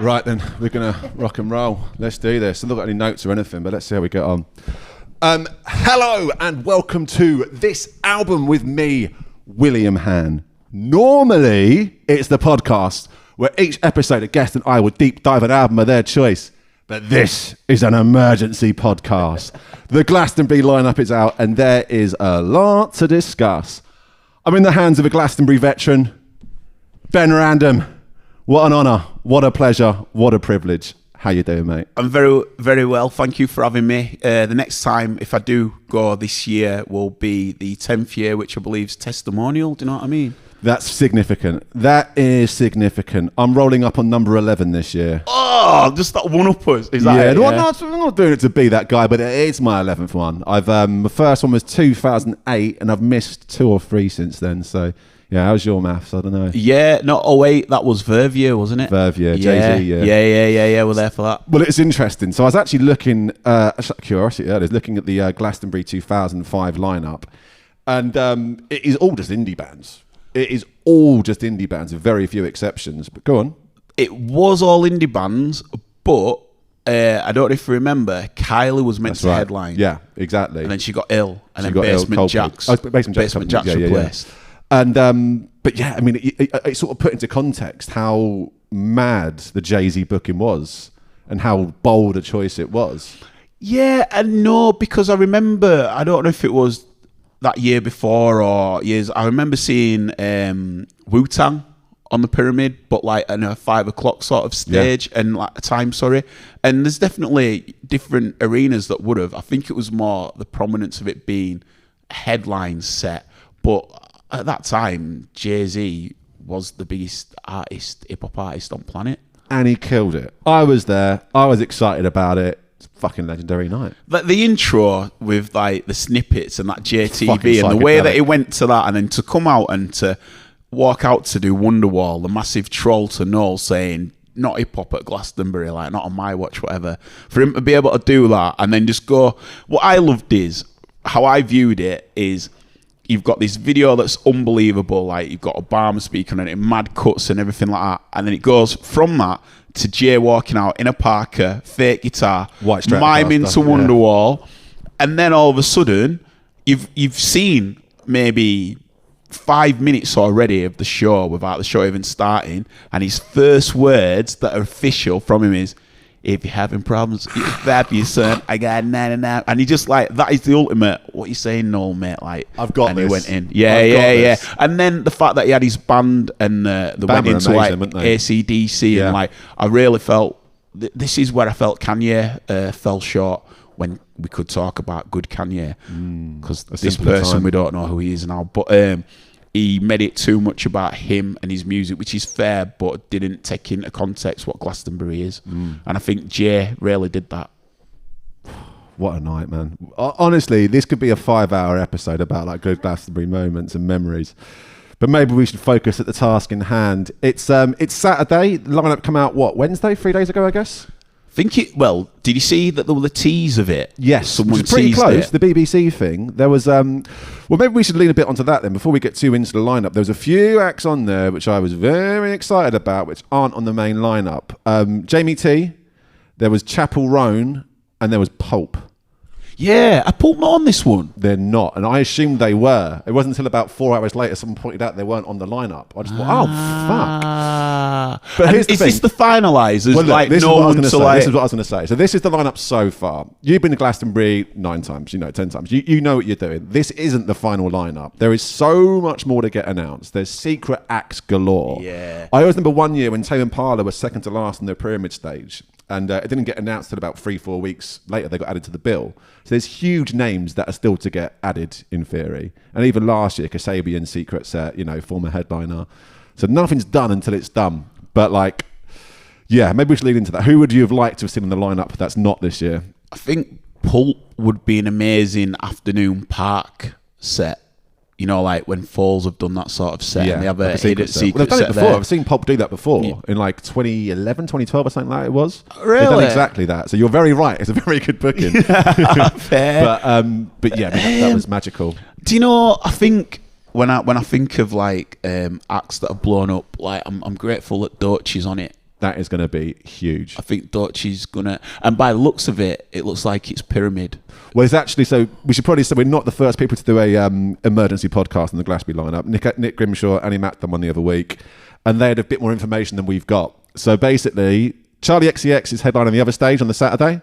Right then, we're going to rock and roll. Let's do this. I haven't got any notes or anything, but let's see how we get on. Hello and welcome to this album with me, William Han. Normally, it's the podcast where each episode a guest and I will deep dive an album of their choice. But this is an emergency podcast. The Glastonbury lineup is out and there is a lot to discuss. I'm in the hands of a Glastonbury veteran, Ben Randm. What an honour, what a pleasure, what a privilege. How you doing, mate? I'm very, very well. Thank you for having me. The next time, if I do go this year, will be the 10th year, which I believe is testimonial. Do you know what I mean? That's significant. That is significant. I'm rolling up on number 11 this year. Oh, just that one uppers. Is that it? No, I'm not doing it to be that guy, but it is my 11th one. My first one was 2008, and I've missed 2 or 3 since then. So, yeah, how's your maths? I don't know. Yeah, not 08. That was Verve year, wasn't it? Verve year, yeah. Jay-Z, Yeah. We're there for that. Well, it's interesting. So I was actually looking, curiosity, I was looking at the Glastonbury 2005 lineup, and it is all just indie bands. It is all just indie bands, with very few exceptions. But go on. It was all indie bands, but I don't know if you remember, Kylie was meant to headline. Yeah, exactly. And then she got ill, and then Basement Jaxx. Basement Jaxx replaced. Yeah. And but yeah, I mean, it sort of put into context how mad the Jay-Z booking was and how bold a choice it was. Yeah, and no, because I remember, I don't know if it was that year before or years, I remember seeing Wu-Tang on the Pyramid, but like in a 5 o'clock sort of stage and like a time, and there's definitely different arenas that would have. I think it was more the prominence of it being a headline set, but at that time Jay-Z was the biggest hip-hop artist on planet, and he killed it. I was there, I was excited about it. Fucking legendary night. Like the intro with like the snippets and that JTB and the way that he went to that, and then to come out and to walk out to do Wonderwall, the massive troll to Noel saying not hip hop at Glastonbury, like not on my watch, whatever. For him to be able to do that and then just go, what I loved is how I viewed it is you've got this video that's unbelievable, like you've got Obama speaking on it, mad cuts and everything like that, and then it goes from that to Jay walking out in a parka, fake guitar, miming to Wonderwall, and then all of a sudden, you've seen maybe 5 minutes already of the show without the show even starting, and his first words that are official from him is, "If you're having problems, that your son, I got 99." And he just like, that is the ultimate, what you saying, Noel, mate? Like, I've got and this. He went in. Yeah. And then the fact that he had his band and they went into amazing, like AC/DC and like, I really felt, this is where I felt Kanye fell short when we could talk about good Kanye. Because this person, we don't know who he is now. But he made it too much about him and his music, which is fair, but didn't take into context what Glastonbury is. And I think Jay really did that. What a night, man. Honestly, this could be a 5-hour episode about like good Glastonbury moments and memories. But maybe we should focus at the task in hand. It's Saturday. The lineup come out, Wednesday? 3 days ago, I guess? Did you see that there were the tease of it? Yes, someone was pretty teased close. it. The BBC thing. There was, maybe we should lean a bit onto that then before we get too into the lineup. There was a few acts on there which I was very excited about, which aren't on the main lineup. Jamie T, there was Chapel Roan, and there was Pulp. Yeah, I put them on this one. They're not, and I assumed they were. It wasn't until about 4 hours later someone pointed out they weren't on the lineup. I just thought, fuck. But here's the thing. Is this the finalisers? Well, look, this is what I was going to say. Like... So this is the lineup so far. You've been to Glastonbury 9 times, 10 times. You know what you're doing. This isn't the final lineup. There is so much more to get announced. There's secret acts galore. Yeah. I always remember one year when Tame Impala was second to last on the Pyramid stage. And it didn't get announced until about 3-4 weeks later. They got added to the bill. So there's huge names that are still to get added in theory. And even last year, Kasabian, Secret Set, former headliner. So nothing's done until it's done. But maybe we should lead into that. Who would you have liked to have seen in the lineup that's not this year? I think Pulp would be an amazing afternoon park set. Like when Falls have done that sort of set, and they have a secret set. Well, they've done it before. There. I've seen Pulp do that before in like 2011, 2012 or something like that it was. Really? They've done exactly that. So you're very right. It's a very good booking. Fair. But yeah, that was magical. Do you know, I think when I think of like acts that have blown up, like I'm grateful that Doechii is on it. That is going to be huge. I think Dochi's going to... And by the looks of it, it looks like it's Pyramid. Well, it's actually... So we should probably say we're not the first people to do a emergency podcast on the Glastonbury lineup. Nick Grimshaw, Annie Matt done one the other week, and they had a bit more information than we've got. So basically, Charlie XCX is headlining the other stage on the Saturday.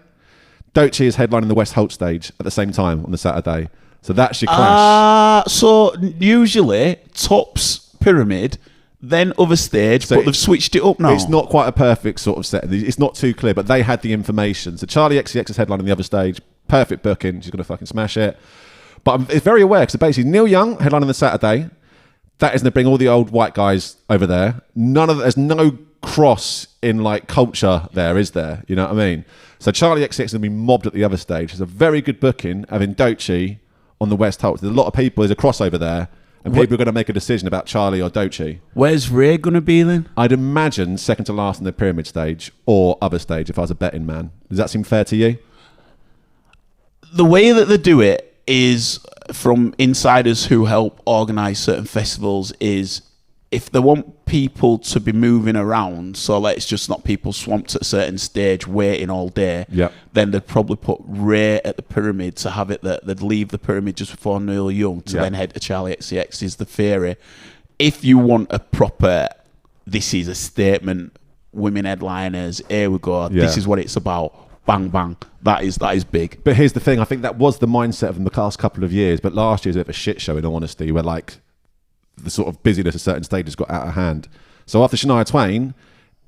Dochi is headlining the West Holt stage at the same time on the Saturday. So that's your clash. So usually, tops Pyramid... Then other stage, but they've switched it up now. It's not quite a perfect sort of set. It's not too clear, but they had the information. So Charlie XCX is headlining the other stage. Perfect booking. She's going to fucking smash it. But I'm very aware, because basically Neil Young headlining the Saturday. That is going to bring all the old white guys over there. There's no cross in like culture there, is there? You know what I mean? So Charlie XCX is going to be mobbed at the other stage. It's a very good booking having Dochi on the West Holt. There's a lot of people. There's a crossover there. And people are going to make a decision about Charlie or Dochi. Where's Ray going to be then? I'd imagine second to last in the pyramid stage or other stage if I was a betting man. Does that seem fair to you? The way that they do it is from insiders who help organise certain festivals is if they want people to be moving around, so let's just not people swamped at a certain stage waiting all day, then they'd probably put Ray at the pyramid to have it that they'd leave the pyramid just before Neil Young to then head to Charlie XCX is the theory. If you want a proper, this is a statement, women headliners, here we go, this is what it's about, bang, bang, that is big. But here's the thing, I think that was the mindset of them the past couple of years, but last year's a bit of a shit show in all honesty, where like, the sort of busyness of certain stages got out of hand. So after Shania Twain,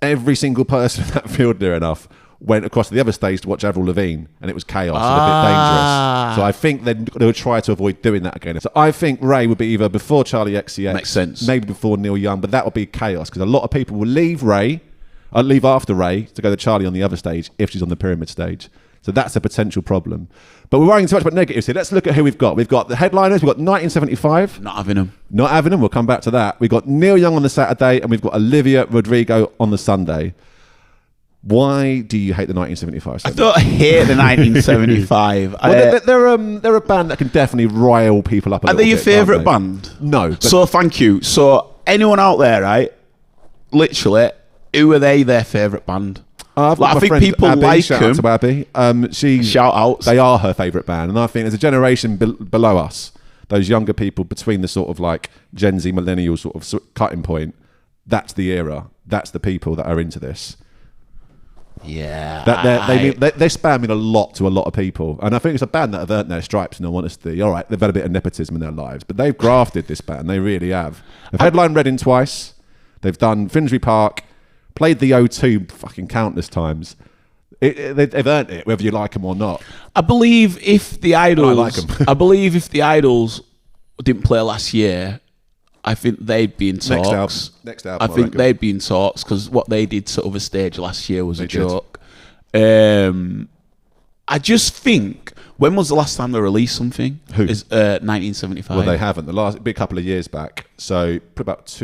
every single person in that field near enough went across to the other stage to watch Avril Lavigne, and it was chaos and a bit dangerous. So I think they would try to avoid doing that again. So I think Ray would be either before Charlie XCX, makes sense, maybe before Neil Young, but that would be chaos because a lot of people will leave after Ray to go to Charlie on the other stage if she's on the pyramid stage. So that's a potential problem. But we're worrying too much about negatives here. Let's look at who we've got. We've got the headliners. We've got 1975. Not having them. Not having them. We'll come back to that. We've got Neil Young on the Saturday and we've got Olivia Rodrigo on the Sunday. Why do you hate the 1975? I don't hate the 1975. They're a band that can definitely rile people up a little bit. Are they your favourite band? No. So thank you. So anyone out there, right? Literally, who are their favourite band? I think people Abby, like shout them. Out to Abby. Shout outs. They are her favourite band, and I think there's a generation below us, those younger people between the sort of like Gen Z millennial sort of cutting point. That's the era. That's the people that are into this. Yeah, they're spamming a lot to a lot of people, and I think it's a band that have earned their stripes. In all honesty, all right, they've had a bit of nepotism in their lives, but they've grafted this band. They really have. They've headlined Reading twice. They've done Finsbury Park. Played the O2 fucking countless times. They've earned it, whether you like them or not. I believe if the Idols, I like them. I believe if the Idols didn't play last year, I think they'd be in talks. Next album. I think they'd be in talks because what they did to other stage last year was a joke. I just think, when was the last time they released something? Who? 1975. Well, they haven't. The last big couple of years back. So about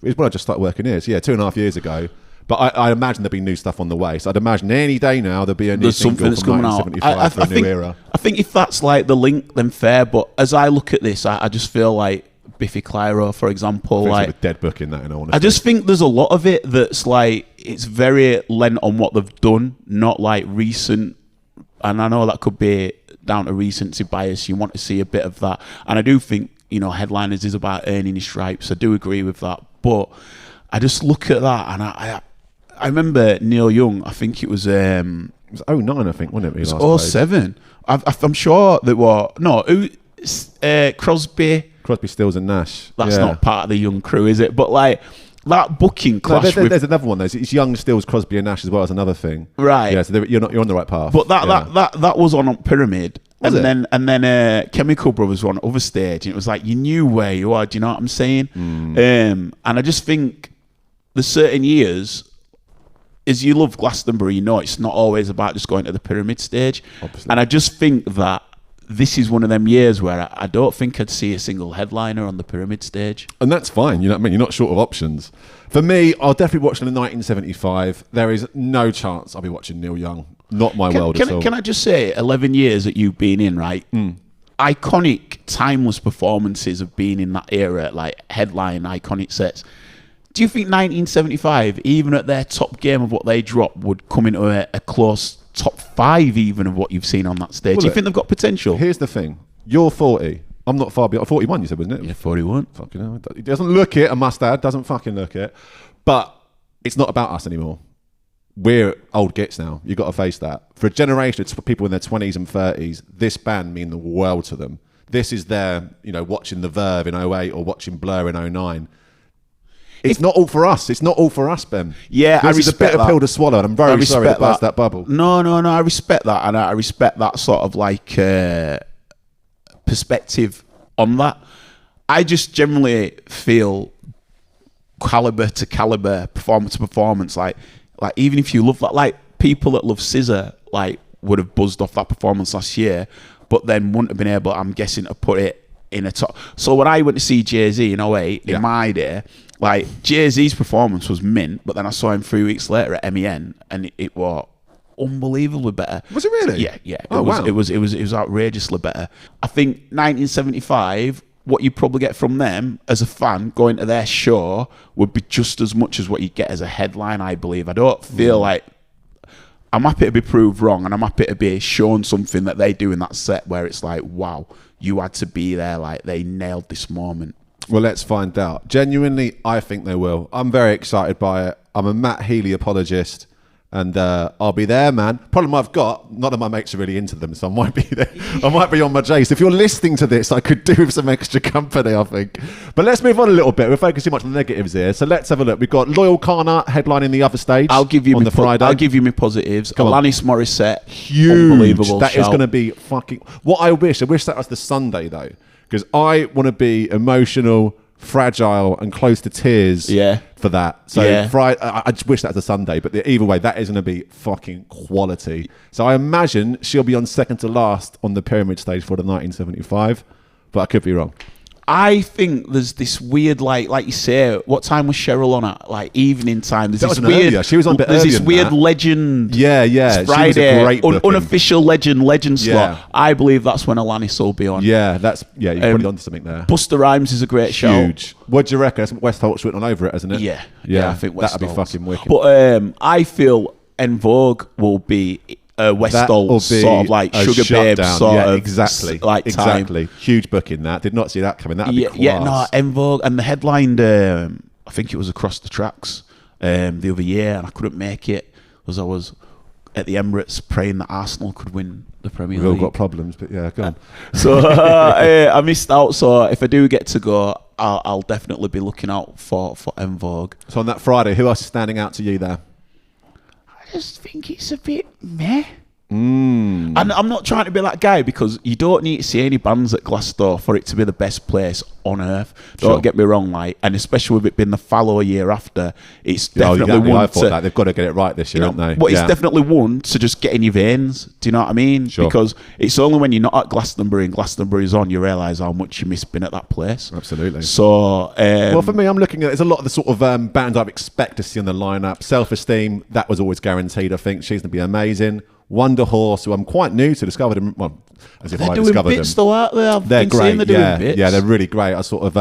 it's when I just started working here. So 2.5 years ago. But I imagine there'll be new stuff on the way. So I'd imagine any day now there'll be a new single from 1975 for a new era. I think if that's like the link, then fair. But as I look at this, I just feel like Biffy Clyro, for example, like a dead book in that. In all honesty. I just think there's a lot of it that's like it's very lent on what they've done, not like recent. And I know that could be down to recency bias. You want to see a bit of that, and I do think headliners is about earning your stripes. I do agree with that, but I just look at that and I remember Neil Young. I think it was 09, I think, wasn't it? It was 07. I'm sure that Crosby, Stills and Nash. That's not part of the Young crew, is it? But like that booking clash. There's another one. It's Young, Stills, Crosby and Nash as well as another thing. Right. Yeah. So you're on the right path. But that was on Pyramid. And then Chemical Brothers were on other stage, and it was like you knew where you are. Do you know what I'm saying? And I just think there's certain years, as you love Glastonbury, it's not always about just going to the pyramid stage. Obviously. And I just think that this is one of them years where I don't think I'd see a single headliner on the pyramid stage. And that's fine. You know what I mean? You're not short of options. For me, I'll definitely watch them in 1975. There is no chance I'll be watching Neil Young. Not my world at all. Can I just say, 11 years that you've been in, right? Iconic, timeless performances of being in that era, like headline iconic sets. Do you think 1975, even at their top game of what they dropped, would come into a close top 5 even of what you've seen on that stage? Do you think they've got potential? Here's the thing. You're 40. I'm not far beyond. 41, you said, wasn't it? Yeah, 41. Fucking hell. It doesn't look it, I must add. Doesn't fucking look it. But it's not about us anymore. We're old gits now. You've got to face that. For a generation of people in their 20s and 30s, this band mean the world to them. This is their, watching The Verve in 08 or watching Blur in 09. It's not all for us. It's not all for us, Ben. Yeah, I respect It's a bitter pill to swallow, and I'm very sorry to burst that bubble. No, I respect that, and I respect that sort of like perspective on that. I just generally feel caliber to caliber, performance to performance. Like even if you love that, like people that love Scissor, like would have buzzed off that performance last year, but then wouldn't have been able, I'm guessing, to put it in a top. So when I went to see Jay-Z in 08, in my day, like Jay-Z's performance was mint, but then I saw him 3 weeks later at MEN, and it was unbelievably better. Was it really? Yeah. It was outrageously better. I think 1975, what you probably get from them as a fan going to their show would be just as much as what you get as a headline, I believe. I don't feel like, I'm happy to be proved wrong, and I'm happy to be shown something that they do in that set where it's like, wow, you had to be there, like they nailed this moment. Well, let's find out. Genuinely, I think they will. I'm very excited by it. I'm a Matt Healy apologist, and I'll be there, man. Problem I've got, none of my mates are really into them, so I might be there. I might be on my J's. If you're listening to this, I could do with some extra company, I think. But let's move on a little bit. We're focusing much on the negatives here, so let's have a look. We've got Loyal Kana headlining the other stage. I'll give you on the Friday. I'll give you my positives. Alanis Morissette, huge. Unbelievable. That is going to be fucking. What I wish that was the Sunday though, because I want to be emotional, fragile, and close to tears. For that. So Friday, I just wish that was a Sunday, but either way, that is going to be fucking quality. So I imagine she'll be on second to last on the Pyramid stage for the 1975, but I could be wrong. I think there's this weird, like you say, what time was Cheryl on at? Like evening time. There's this weird. Earlier. She was on a bit There's earlier this than weird that. legend. Yeah. It's Friday, she was a great booking. Unofficial legend slot. I believe that's when Alanis will be on. Yeah, you're probably onto something there. Busta Rhymes is a great show. Huge. What do you reckon? That's West Holt's written all over it, hasn't it? Yeah. I think West that'd be fucking wicked. But I feel En Vogue will be Westall sort of like Sugar Babe sort of exactly. Huge booking that. Did not see that coming. That'd be class. En Vogue, and the headlined I think it was Across the Tracks the other year, and I couldn't make it because I was at the Emirates praying that Arsenal could win the Premier League. We've all got problems, but yeah, go on. So I missed out. So if I do get to go, I'll definitely be looking out for En Vogue. So on that Friday, who else is standing out to you there? I just think it's a bit meh. And I'm not trying to be that guy, because you don't need to see any bands at Glastonbury for it to be the best place on earth. Don't get me wrong, like, and especially with it being the fallow year after, it's definitely one. I thought that they've got to get it right this year, haven't they? But it's definitely one to just get in your veins. Do you know what I mean? Sure. Because it's only when you're not at Glastonbury and Glastonbury's on, you realise how much you miss being at that place. Absolutely. So, well, for me, I'm looking at there's a lot of the sort of bands I'd expect to see on the lineup. Self-Esteem, that was always guaranteed. I think she's going to be amazing. Wonder Horse, who I'm quite new to, discovered them. Well, as if I discovered them. They're doing bits though, aren't they? They're great. Doing bits. Yeah, they're really great. I sort of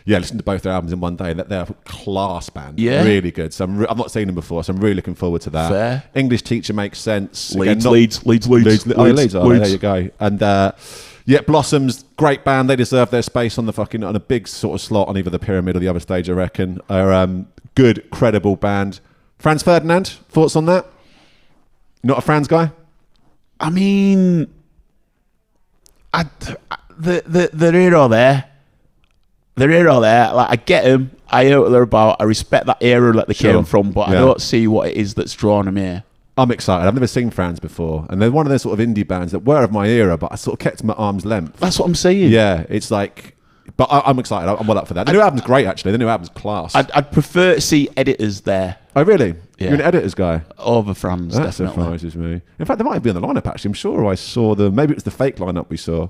listened to both their albums in one day. They're a class band. Yeah, really good. So I've not seen them before, so I'm really looking forward to that. Fair. English Teacher makes sense. Leeds. Leeds. There you go. And Blossoms, great band. They deserve their space on a big sort of slot on either the Pyramid or the other stage, I reckon. Are good, credible band. Franz Ferdinand, thoughts on that? Not a Franz guy? I mean, they're here or there. They're here or there. Like, I get them. I know what they're about. I respect that era that they came from, but I don't see what it is that's drawn them here. I'm excited. I've never seen Franz before, and they're one of those sort of indie bands that were of my era, but I sort of kept them at arm's length. That's what I'm saying. Yeah, it's like... But I'm excited. I'm well up for that. The new album's great, actually. The new album's class. I'd prefer to see Editors there. Oh, really? Yeah. You're an Editors guy? Over Franz, that definitely. Surprises me. In fact, they might be on the lineup, actually. I'm sure I saw them. Maybe it was the fake lineup we saw.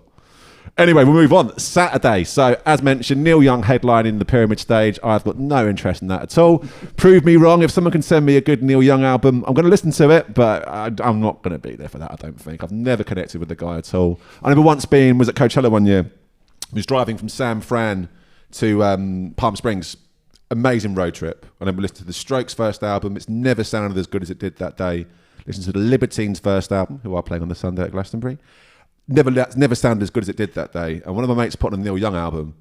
Anyway, we'll move on. Saturday. So, as mentioned, Neil Young headlining the Pyramid stage. I've got no interest in that at all. Prove me wrong. If someone can send me a good Neil Young album, I'm going to listen to it, but I'm not going to be there for that, I don't think. I've never connected with the guy at all. I remember once was at Coachella one year. I was driving from San Fran to Palm Springs amazing road trip. And then we listened to the Strokes' first album. It's never sounded as good as it did that day. Listen to the Libertines' first album, who are playing on the Sunday at Glastonbury. Never sounded as good as it did that day. And one of my mates put on a Neil Young album.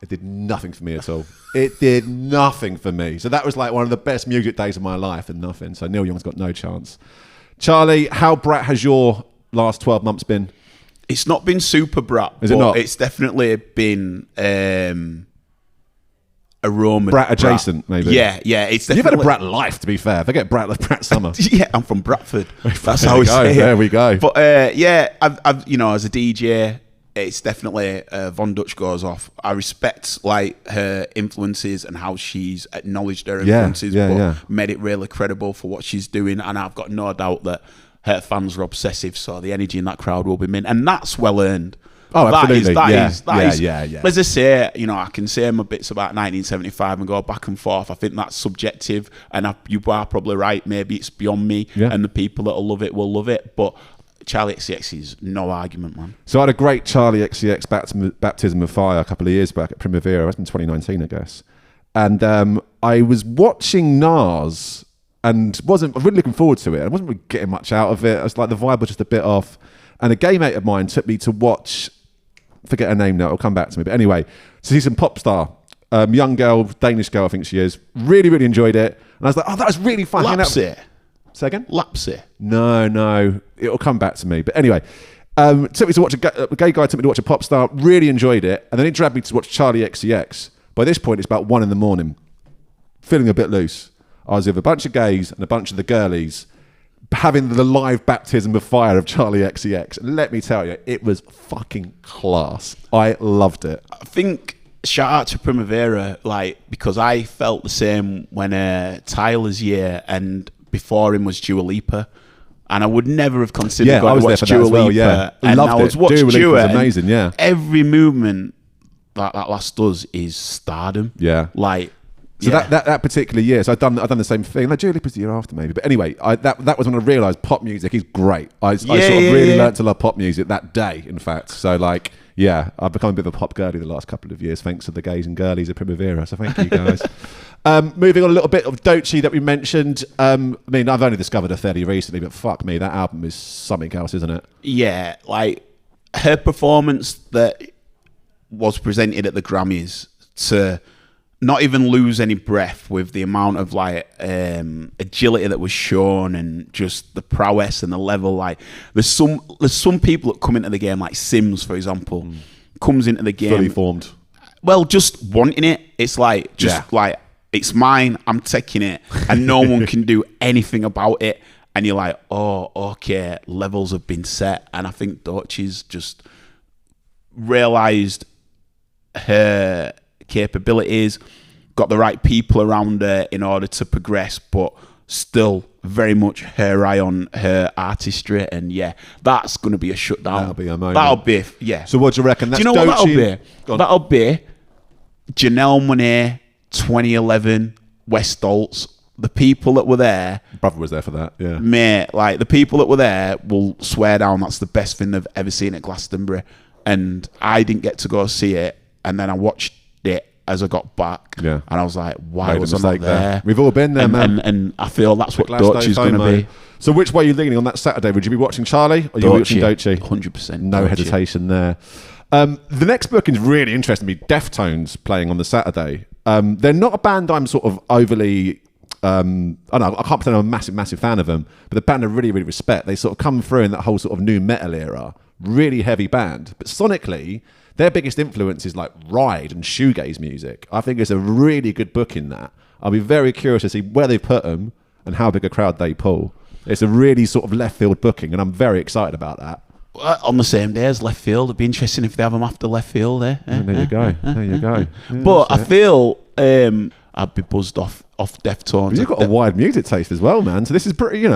It did nothing for me at all. It did nothing for me. So that was like one of the best music days of my life and nothing. So Neil Young's got no chance. Charlie, how brat has your last 12 months been? It's not been super brat. Is it not? It's definitely been aroma. Brat adjacent, maybe. Yeah. It's definitely. You've had a brat life, to be fair. Forget brat summer. Yeah, I'm from Bradford. That's how we say it. There we go. But I've as a DJ, it's definitely Von Dutch goes off. I respect like her influences and how she's acknowledged her influences, but made it really credible for what she's doing. And I've got no doubt that her fans are obsessive, so the energy in that crowd will be mint, and that's well earned. Oh, absolutely. That is. As I say, I can say my bits about 1975 and go back and forth. I think that's subjective, and you are probably right. Maybe it's beyond me, and the people that will love it will love it. But Charlie XCX is no argument, man. So I had a great Charlie XCX baptism of fire a couple of years back at Primavera. It was in 2019, I guess. And I was watching Nas and wasn't really looking forward to it. I wasn't really getting much out of it. I was like, the vibe was just a bit off. And a gay mate of mine took me to watch, forget her name now, it'll come back to me. But anyway, to see some pop star, young girl, Danish girl, I think she is. Really, really enjoyed it. And I was like, oh, that was really fun. Lapsy. Say again? Lapsy. No. It'll come back to me. But anyway, took me to watch a gay guy took me to watch a pop star, really enjoyed it. And then he dragged me to watch Charlie XCX. By this point, it's about 1 a.m, feeling a bit loose. I was with a bunch of gays and a bunch of the girlies having the live baptism of fire of Charlie XCX. And let me tell you, it was fucking class. I loved it. I think shout out to Primavera, because I felt the same when Tyler's year and before him was Dua Lipa. And I would never have considered going to watch Dua Lipa. And I was watching Dua. Was amazing, yeah. Every movement that lass does is stardom. Yeah. So that particular year, so I've done the same thing. Dua Lipa's the year after maybe. But anyway, that was when I realised pop music is great. I sort of really learnt to love pop music that day, in fact. So I've become a bit of a pop girly the last couple of years, thanks to the gays and girlies of Primavera. So thank you guys. Moving on, a little bit of Doechii that we mentioned. I've only discovered her fairly recently, but fuck me, that album is something else, isn't it? Yeah, her performance that was presented at the Grammys to not even lose any breath with the amount of agility that was shown and just the prowess and the level. There's some people that come into the game, like Sims, for example, comes into the game fully formed. Well, just wanting it. It's it's mine. I'm taking it, and no one can do anything about it. And you're like, oh, okay, levels have been set. And I think Doechii's just realised her capabilities, got the right people around her in order to progress, but still very much her eye on her artistry. And that's going to be a shutdown. That'll be a moment. That'll be, So what do you reckon? That's do you know Doechii? What that'll be? That'll be Janelle Monáe, 2011, West Stoltz. The people that were there, brother was there for that, yeah. Mate, the people that were there will swear down that's the best thing they've ever seen at Glastonbury. And I didn't get to go see it, and then I watched it as I got back, and I was like, why was I not there? We've all been there, man. And I feel that's what Doechii's going to be. So which way are you leaning on that Saturday? Would you be watching Charlie or are you watching Doechii? 100%. No hesitation there. The next booking is really interesting to me. Deftones playing on the Saturday. They're not a band I'm sort of overly... I can't pretend I'm a massive fan of them, but the band I really, really respect. They sort of come through in that whole sort of new metal era. Really heavy band. But sonically, their biggest influence is ride and shoegaze music. I think it's a really good book in that. I'll be very curious to see where they put them and how big a crowd they pull. It's a really sort of left field booking, and I'm very excited about that. On the same day as left field, it'd be interesting if they have them after left field. There you go. There you go. Yeah, but I feel I'd be buzzed off Deftones. You've got a wide music taste as well, man. So this is pretty,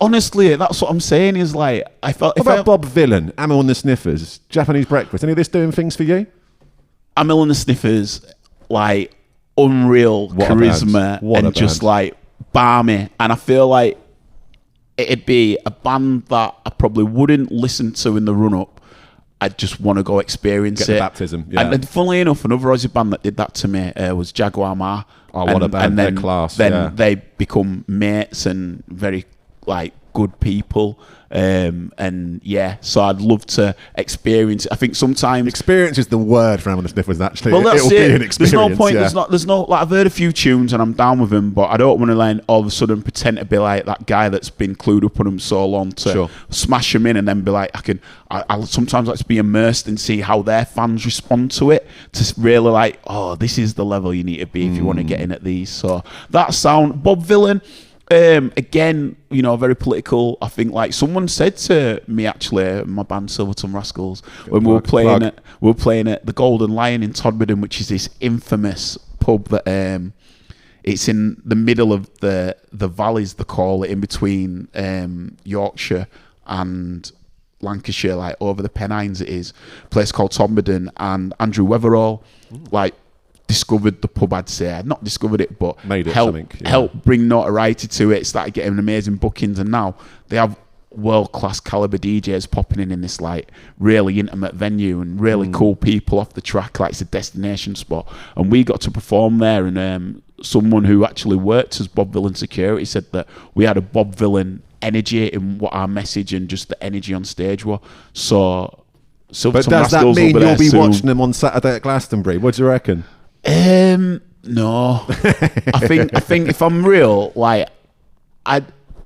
Honestly, that's what I'm saying. Is I felt. What about Bob Vylan, Amyl and the Sniffers, Japanese Breakfast? Any of this doing things for you? Amyl and the Sniffers, unreal charisma and just balmy. And I feel it'd be a band that I probably wouldn't listen to in the run up, I just want to go experience Get it. the baptism. Yeah. And funnily enough, another Aussie band that did that to me was Jaguar Ma. Oh, what a band! And then, They're class. Then they become mates and very like good people. And yeah, so I'd love to experience it. I think sometimes experience is the word for Animal Sniffers. Actually, well, that's it'll it. be an experience. There's no point. There's no. Like, I've heard a few tunes and I'm down with them, but I don't want to then all of a sudden pretend to be like that guy that's been clued up on them so long to smash them in and then be like, I sometimes like to be immersed and see how their fans respond to it, to really like, oh, this is the level you need to be if you want to get in at these. So that sound, Bob Vylan. Again, you know, very political. I think like someone said to me actually, my band Silverton Rascals, when we were playing at the Golden Lion in Todmorden, which is this infamous pub that it's in the middle of the valleys, they call it, in between Yorkshire and Lancashire, like over the Pennines. It is a place called Todmorden, and Andrew Weatherall, like, discovered the pub, I'd say. Not discovered it, but made it helped bring notoriety to it. Started getting amazing bookings, and now they have world-class caliber DJs popping in this like really intimate venue and really cool people off the track. Like, it's a destination spot, and we got to perform there. And someone who actually worked as Bob Vylan security said that we had a Bob Vylan energy in what our message and just the energy on stage were. So, but does that mean you'll be watching them on Saturday at Glastonbury? What do you reckon? No. I think if I'm real, like,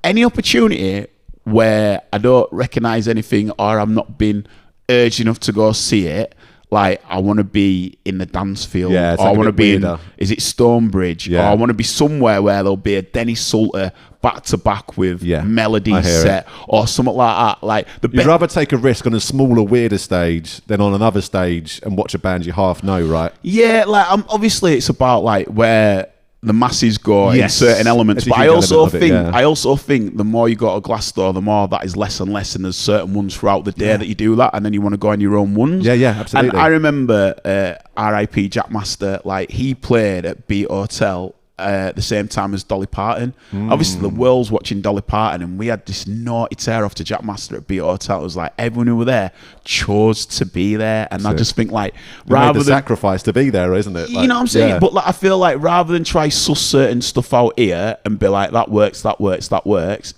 any opportunity where I don't recognise anything or I'm not being urged enough to go see it, like, I want to be in the dance field, or I want to be in, is it Stonebridge, or I want to be somewhere where there'll be a Dennis Salter back to back with melody set or something like that. Like, you'd rather take a risk on a smaller, weirder stage than on another stage and watch a band you half know, right? Yeah, like, obviously it's about like where the masses go in certain elements, but I also think the more you go to Glasgow, the more that is less and less, and there's certain ones throughout the day that you do that, and then you want to go on your own ones. Yeah, absolutely. And I remember R.I.P. Jack Master, like, he played at Beat Hotel the same time as Dolly Parton. Obviously the world's watching Dolly Parton, and we had this naughty tear off to Jack Master at Beat Hotel. It was like everyone who were there chose to be there, and I just think, like, rather than sacrifice to be there, isn't it? Like, you know what I'm saying? But like, I feel like rather than try suss certain stuff out here and be like, that works,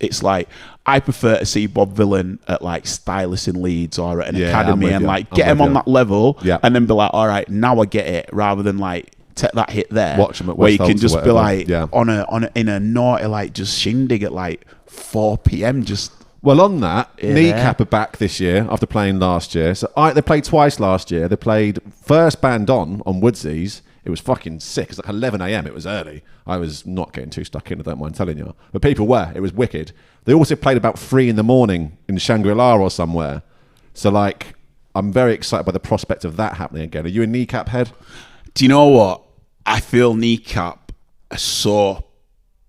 it's like, I prefer to see Bob Vylan at like Stylus in Leeds or at an academy and like get him on that level and then be like, all right, now I get it, rather than like take that hit there, watch them at where you West can just be like on in a naughty like just shindig at like 4 p.m. just. Well, on that, Kneecap are back this year after playing last year. So they played twice last year. They played first band on Woodsies. It was fucking sick. It's like 11 a.m. It was early. I was not getting too stuck in, I don't mind telling you. But people were. It was wicked. They also played about 3 a.m. in Shangri-La or somewhere. So, like, I'm very excited by the prospect of that happening again. Are you a Kneecap head? Do you know what? I feel Kneecap are so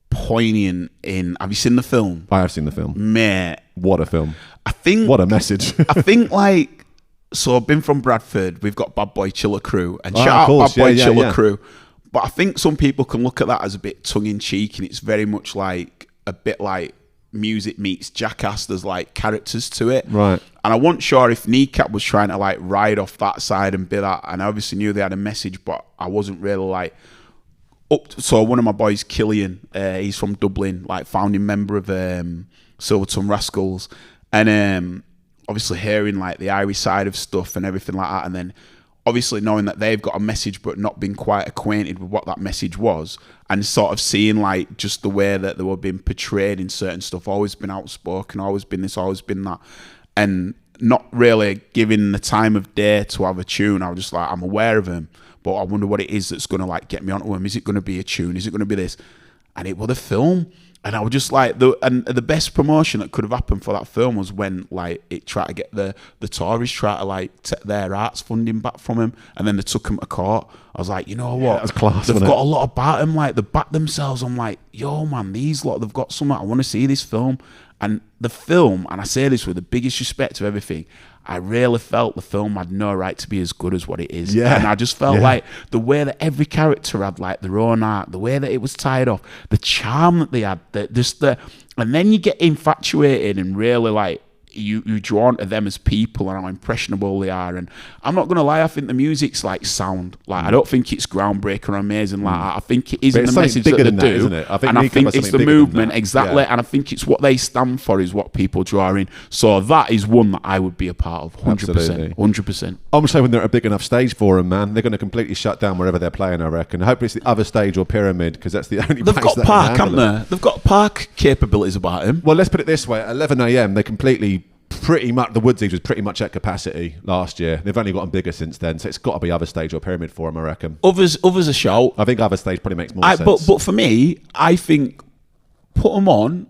poignant in... Have you seen the film? I have seen the film. Mate. What a film. I think... What a message. I think, like... So I've been from Bradford. We've got Bad Boy Chiller Crew. And shout out Bad Boy Chiller Crew. But I think some people can look at that as a bit tongue-in-cheek, and it's very much like... A bit like Music meets Jackass. There's like characters to it. Right. And I wasn't sure if Kneecap was trying to like ride off that side and be that. And I obviously knew they had a message, but I wasn't really like... So one of my boys, Killian, he's from Dublin, like founding member of Silverton Rascals, and obviously hearing like the Irish side of stuff and everything like that, and then obviously knowing that they've got a message but not being quite acquainted with what that message was, and sort of seeing like just the way that they were being portrayed in certain stuff, always been outspoken, always been this, always been that, and not really giving the time of day to have a tune. I was just like, I'm aware of him, but I wonder what it is that's going to like get me onto him. Is it going to be a tune? Is it going to be this? And it was a film. And I was just like, the best promotion that could have happened for that film was when like it tried to get the Tories try to like take their arts funding back from him, and then they took him to court. I was like, you know what? That's class, they've got a lot about him. Like, they back themselves. I'm like, yo man, these lot, they've got something. I want to see this film. And the film, and I say this with the biggest respect to everything, I really felt the film had no right to be as good as what it is. Yeah. And I just felt like the way that every character had like their own art, the way that it was tied off, the charm that they had, and then you get infatuated and really like you drawn to them as people and how impressionable they are. And I'm not gonna lie, I think the music's like sound. Like I don't think it's groundbreaking or amazing. Like I think it is in the message that they do, isn't it? I think it's the movement exactly, and I think it's what they stand for is what people draw in. So that is one that I would be a part of, 100%, 100%. I'm sure when they're at a big enough stage for them, man, they're going to completely shut down wherever they're playing. I reckon. Hopefully it's the other stage or pyramid because that's the only. They've got park, haven't they? They've got park capabilities about him. Well, let's put it this way: at 11 a.m. they completely. Pretty much the Woodsies was pretty much at capacity last year. They've only gotten bigger since then, so it's got to be other stage or pyramid for them, I reckon. Others a shout. I think other stage probably makes more sense. But for me, I think put them on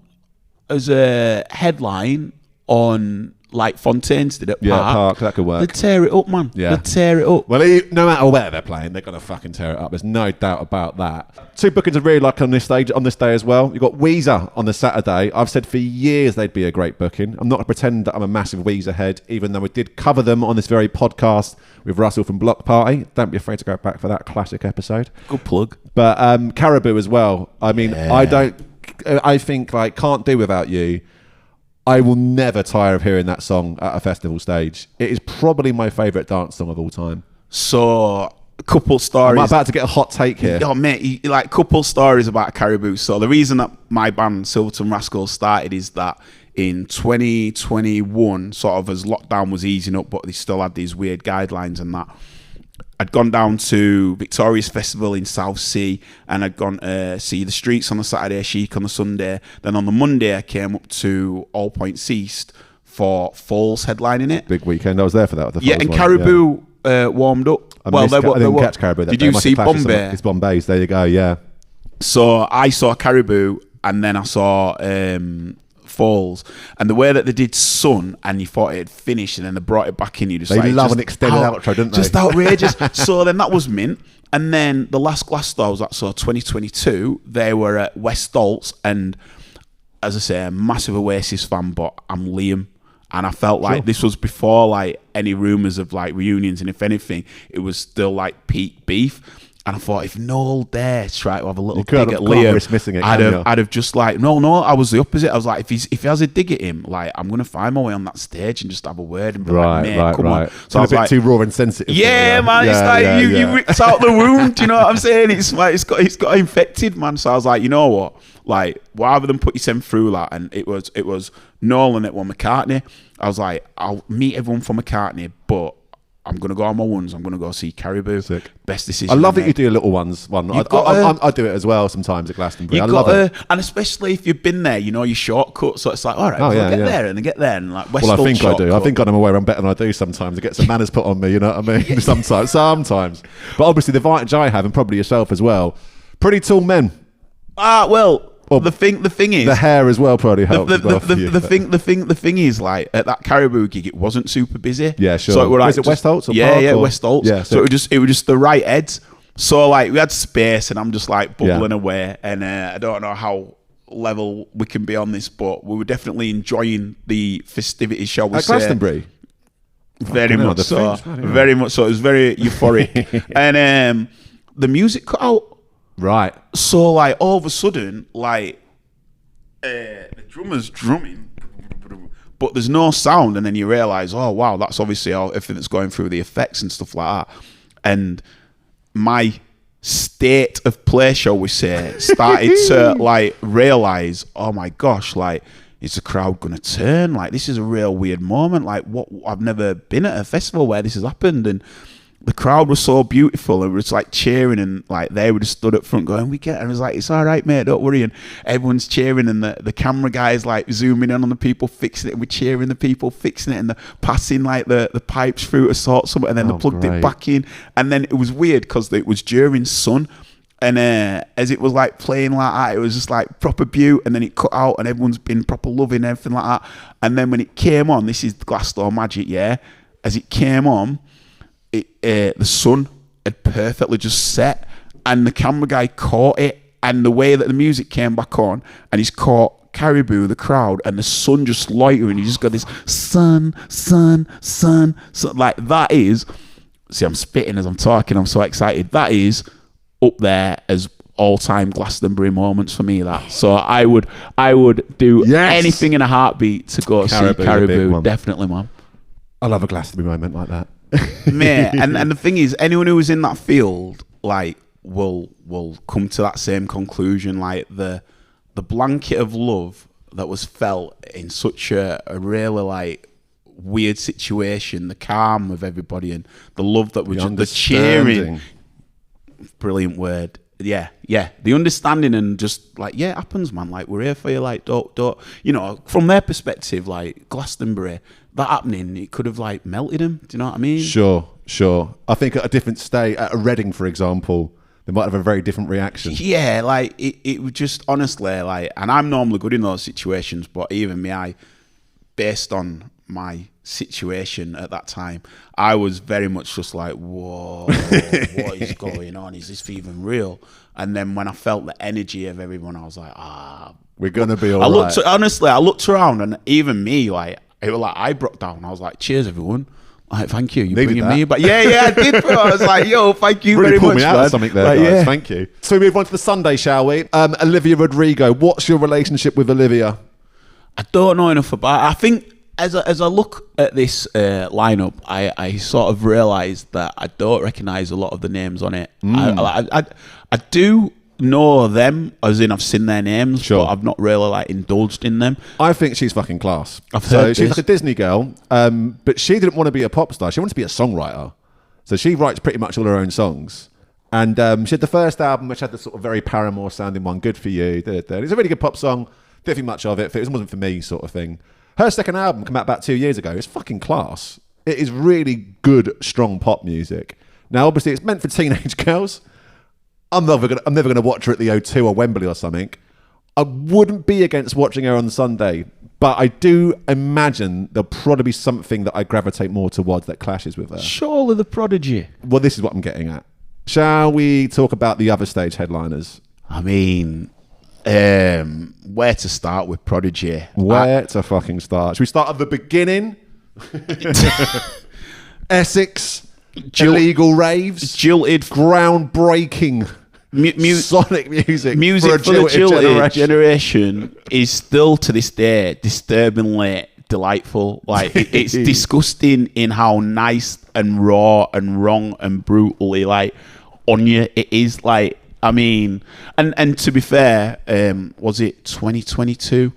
as a headline on like Fontaine's did at Park. That could work. They tear it up, man. Yeah. They tear it up. Well, no matter where they're playing, they're going to fucking tear it up. There's no doubt about that. Two bookings I really like on this day as well. You've got Weezer on the Saturday. I've said for years they'd be a great booking. I'm not going to pretend that I'm a massive Weezer head, even though we did cover them on this very podcast with Russell from Block Party. Don't be afraid to go back for that classic episode. Good plug. But Caribou as well. I mean, I think like Can't Do Without You. I will never tire of hearing that song at a festival stage. It is probably my favourite dance song of all time. So, a couple stories. I'm about to get a hot take here. Oh, mate, like couple stories about Caribou. So, the reason that my band, Silverton Rascals, started is that in 2021, sort of as lockdown was easing up, but they still had these weird guidelines and that. I'd gone down to Victoria's Festival in Southsea and I'd gone to see the Streets on the Saturday, Chic on the Sunday. Then on the Monday, I came up to All Points East for Falls headlining it. Big weekend. I was there for that. And Caribou warmed up. I didn't catch Caribou that day. Did you see Bombay? It's Bombay's. There you go, yeah. So I saw Caribou and then I saw Falls, and the way that they did Sun and you thought it had finished and then they brought it back in, you just they love an extended outro, don't they? Just outrageous. So then that was mint. And then the last Glastonbury was at 2022, they were at West Dolts, and as I say, a massive Oasis fan, but I'm Liam, and I felt like this was before like any rumours of like reunions, and if anything it was still like peak beef. And I thought, if Noel dare try to have a little dig at Liam, I'd have just like, no, I was the opposite. I was like, if he has a dig at him, like, I'm going to find my way on that stage and just have a word and be like, mate, come on. So I was a bit too raw and sensitive. Yeah, man, it's like, you ripped out the wound, you know what I'm saying? It's like, it's got infected, man. So I was like, you know what? Like, rather than put yourself through that, and it was Noel and it was McCartney, I was like, I'll meet everyone for McCartney, but I'm going to go on my ones. I'm going to go see Caribou. Sick. Best decision. I love that you do a little ones one. I do it as well sometimes at Glastonbury. I love it. And especially if you've been there, you know, your shortcut. So it's like, all right, I'll get there and get there. And like, well, I think I do. I think I'm aware I'm better than I do sometimes. I get some manners put on me, you know what I mean? Sometimes. But obviously the advantage I have, and probably yourself as well, pretty tall men. Well, the thing is, the hair as well probably helps. The thing is, like at that Caribou gig, it wasn't super busy. Yeah, sure. So it were like, was it West Holtz? West Holtz. Yeah, so it was just the right heads. So like we had space, and I'm just like bubbling away, and I don't know how level we can be on this, but we were definitely enjoying the festivities, shall we say? At Glastonbury. Very much so. Very much so. It was very euphoric, and the music cut out. Right. So like all of a sudden, like the drummer's drumming, but there's no sound, and then you realise, oh wow, that's obviously everything that's going through the effects and stuff like that. And my state of play, shall we say, started to like realise, oh my gosh, like is the crowd gonna turn? Like this is a real weird moment. Like what I've never been at a festival where this has happened, and the crowd was so beautiful. It was like cheering, and like they were just stood up front going, we get it. And I was like, it's all right, mate, don't worry. And everyone's cheering, and the camera guys like zooming in on the people fixing it, and we're cheering the people fixing it, and they're passing like the pipes through to sort something, and then they plugged it back in. And then it was weird because it was during Sun, and as it was like playing like that, it was just like proper beaut, and then it cut out, and everyone's been proper loving everything like that. And then when it came on, this is Glassdoor magic, yeah, as it came on, the sun had perfectly just set, and the camera guy caught it, and the way that the music came back on, and he's caught Caribou, the crowd, and the sun just loitering. You just got this sun, like that is. See, I'm spitting as I'm talking. I'm so excited. That is up there as all-time Glastonbury moments for me. That so I would do anything in a heartbeat to go see Caribou. Definitely, man. I love a Glastonbury moment like that, mate. And the thing is, anyone who was in that field like will come to that same conclusion. Like the blanket of love that was felt in such a really like weird situation, the calm of everybody and the love that was just the cheering. Brilliant word. Yeah. The understanding and just like, yeah, it happens, man. Like, we're here for you. Like, don't, you know, from their perspective, like Glastonbury, that happening, it could have like melted them. Do you know what I mean? Sure. I think at a different state, at a Reading, for example, they might have a very different reaction. Yeah, like it would just honestly like, and I'm normally good in those situations, but even me, based on my situation at that time, I was very much just like, whoa, what is going on? Is this even real? And then when I felt the energy of everyone, I was like, we're gonna be all right. Honestly, I looked around, and even me, like, it was like I broke down. I was like, cheers, everyone. Like, thank you. You're bringing me back. Yeah, I did, bro. I was like, yo, thank you really very much, me out man. Of something there, like, guys. Yeah. Thank you. So we move on to the Sunday, shall we? Olivia Rodrigo. What's your relationship with Olivia? I don't know enough about it. I think as I look at this lineup, I sort of realised that I don't recognise a lot of the names on it. I do know them, as in I've seen their names, but I've not really like indulged in them. I think she's fucking class. I've heard she's like a Disney girl, but she didn't want to be a pop star. She wanted to be a songwriter. So she writes pretty much all her own songs. And she had the first album, which had the sort of very Paramore sounding one, Good For You. It's a really good pop song. Didn't think much of it. It wasn't for me, sort of thing. Her second album came out about 2 years ago. It's fucking class. It is really good, strong pop music. Now, obviously, it's meant for teenage girls. I'm never gonna watch her at the O2 or Wembley or something. I wouldn't be against watching her on Sunday, but I do imagine there'll probably be something that I gravitate more towards that clashes with her. Surely the Prodigy. Well, this is what I'm getting at. Shall we talk about the other stage headliners? I mean, where to start with Prodigy? Where to fucking start? Should we start at the beginning? Essex, illegal raves, jilted, groundbreaking sonic music for the jilted generation is still to this day disturbingly delightful. Like it's disgusting in how nice and raw and wrong and brutally like on you it is. Like, I mean, and to be fair, was it 2022?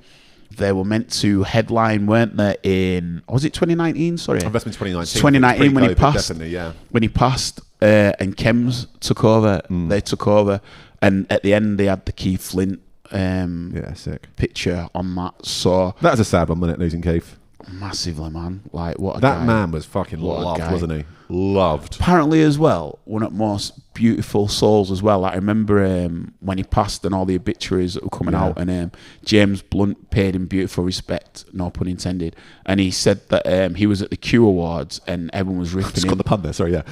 They were meant to headline, weren't they? Was it 2019? Sorry, that's been 2019. 2019 when he passed. Definitely, yeah. When he passed, and Chems took over. They took over, and at the end they had the Keith Flint sick picture on that. So that was a sad one, wasn't it? Losing Keith. Massively, man. Like, what a that guy. man was fucking loved, wasn't he? Loved. Apparently, as well, one of the most beautiful souls as well. Like, I remember when he passed and all the obituaries that were coming out, and James Blunt paid him beautiful respect, no pun intended. And he said that he was at the Q Awards and everyone was ripping Just him. got the pun there, sorry, yeah.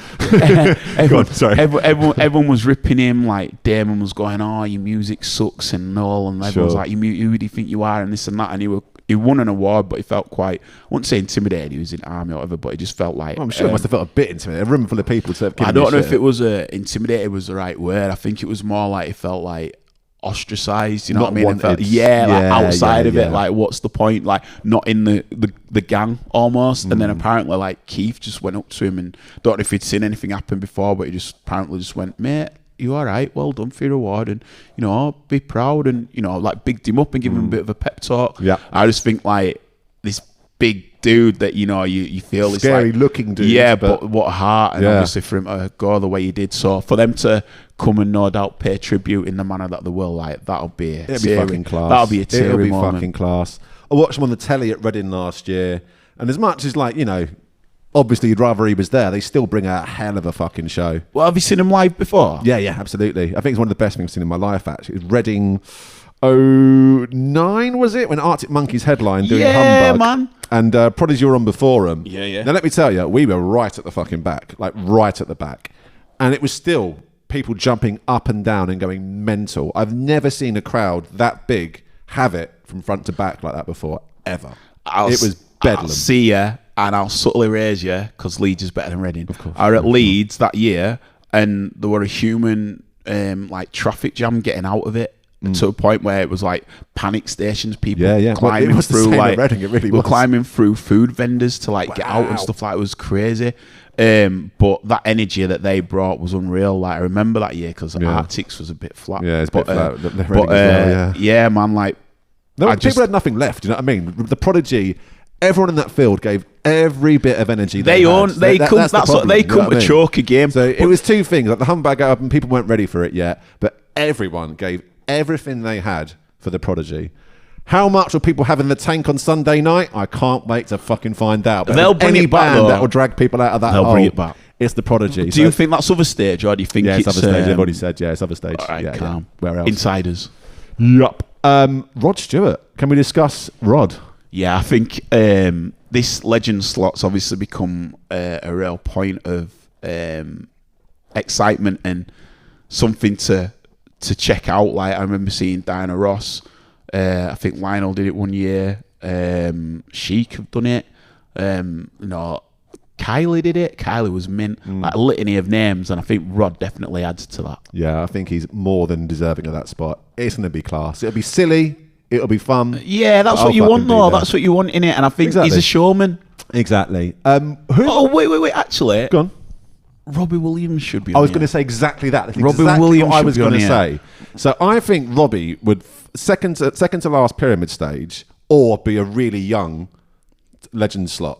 Everyone was ripping him. Like, Damon was going, "Oh, your music sucks," and all, and everyone was like, "Who do you think you are?" and this and that. And he won an award, but he felt quite, I wouldn't say intimidated, he was in army or whatever, but he just felt like... Well, I'm sure he must have felt a bit intimidated. A room full of people. I don't know if it was intimidated was the right word. I think it was more like he felt like ostracised, you know what I mean? Wanted. Felt, outside of it, like what's the point? Like not in the gang almost. And then apparently like Keith just went up to him and don't know if he'd seen anything happen before, but he just apparently just went, "Mate, you all right? Well done for your award, and you know, be proud," and you know, like bigged him up and give him a bit of a pep talk. Yeah, I just think like this big dude that you know you feel scary is like, looking dude. Yeah, but what a heart, and obviously for him to go the way he did. So for them to come and no doubt pay tribute in the manner that they will, like that'll be fucking class. That'll be a teary It'll be moment. Fucking class. I watched him on the telly at Reading last year, and as much as like, you know, obviously you'd rather he was there, they still bring out a hell of a fucking show. Well, have you seen him live before? Yeah, absolutely. I think it's one of the best things I've seen in my life, actually. It was Reading 09, was it? When Arctic Monkeys headline doing Humbug. Man. And Prodigy were on before him. Yeah. Now, let me tell you, we were right at the fucking back. Like, right at the back. And it was still people jumping up and down and going mental. I've never seen a crowd that big have it from front to back like that before, ever. It was bedlam. I'll see ya, and I'll subtly raise you, because Leeds is better than Reading. Of course. I were at Leeds that year, and there were a human like traffic jam getting out of it. To a point where it was like panic stations, people climbing well, it was through, the same like at Reading, it really were was. climbing through food vendors to like get out and stuff. Like, it was crazy. But that energy that they brought was unreal. Like, I remember that year because Arctics was a bit flat. Yeah, it's a bit flat. Man, like people had nothing left. You know what I mean? The Prodigy, everyone in that field gave every bit of energy they come to choke a game. So it was two things. Like, the humbug got up and people weren't ready for it yet, but everyone gave everything they had for the Prodigy. How much will people have in the tank on Sunday night? I can't wait to fucking find out. But they'll bring it back, band that will drag people out of that. They'll bring it back. It's the Prodigy. Do you think that's other stage, or do you think it's other stage? They've already said, it's other stage. All right, yeah. Where else? Insiders. Yup. Rod Stewart. Can we discuss Rod? Yeah, I think this legend slot's obviously become a real point of excitement and something to check out. Like, I remember seeing Diana Ross. I think Lionel did it one year. Chic have done it. Kylie did it. Kylie was mint. Like, a litany of names, and I think Rod definitely adds to that. Yeah, I think he's more than deserving of that spot. It's going to be class. It'll be silly. It'll be fun. Yeah, that's what you want, though. That's what you want in it, and I think he's a showman. Exactly. Wait. Actually, go on. Robbie Williams should be. I was going to say exactly that. Robbie Williams. I was going to say. So I think Robbie would second to last pyramid stage, or be a really young legend slot.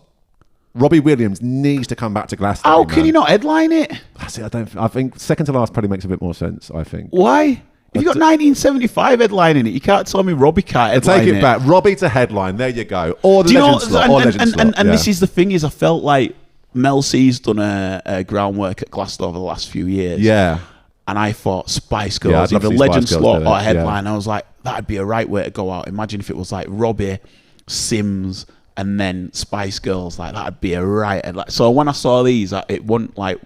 Robbie Williams needs to come back to Glastonbury. How can he not headline it? That's it. I think second to last probably makes a bit more sense. I think. Why? If you got 1975 headlining it, you can't tell me Robbie can't headline it. Take it back. Robbie to headline. There you go. Or the legend slot. And this is the thing, is I felt like Mel C's done a groundwork at Glastonbury over the last few years. Yeah. And I thought Spice Girls, either legend slot or headline. I was like, that'd be a right way to go out. Imagine if it was like Robbie, Sims, and then Spice Girls. Like, that'd be a right. So when I saw these, it wasn't like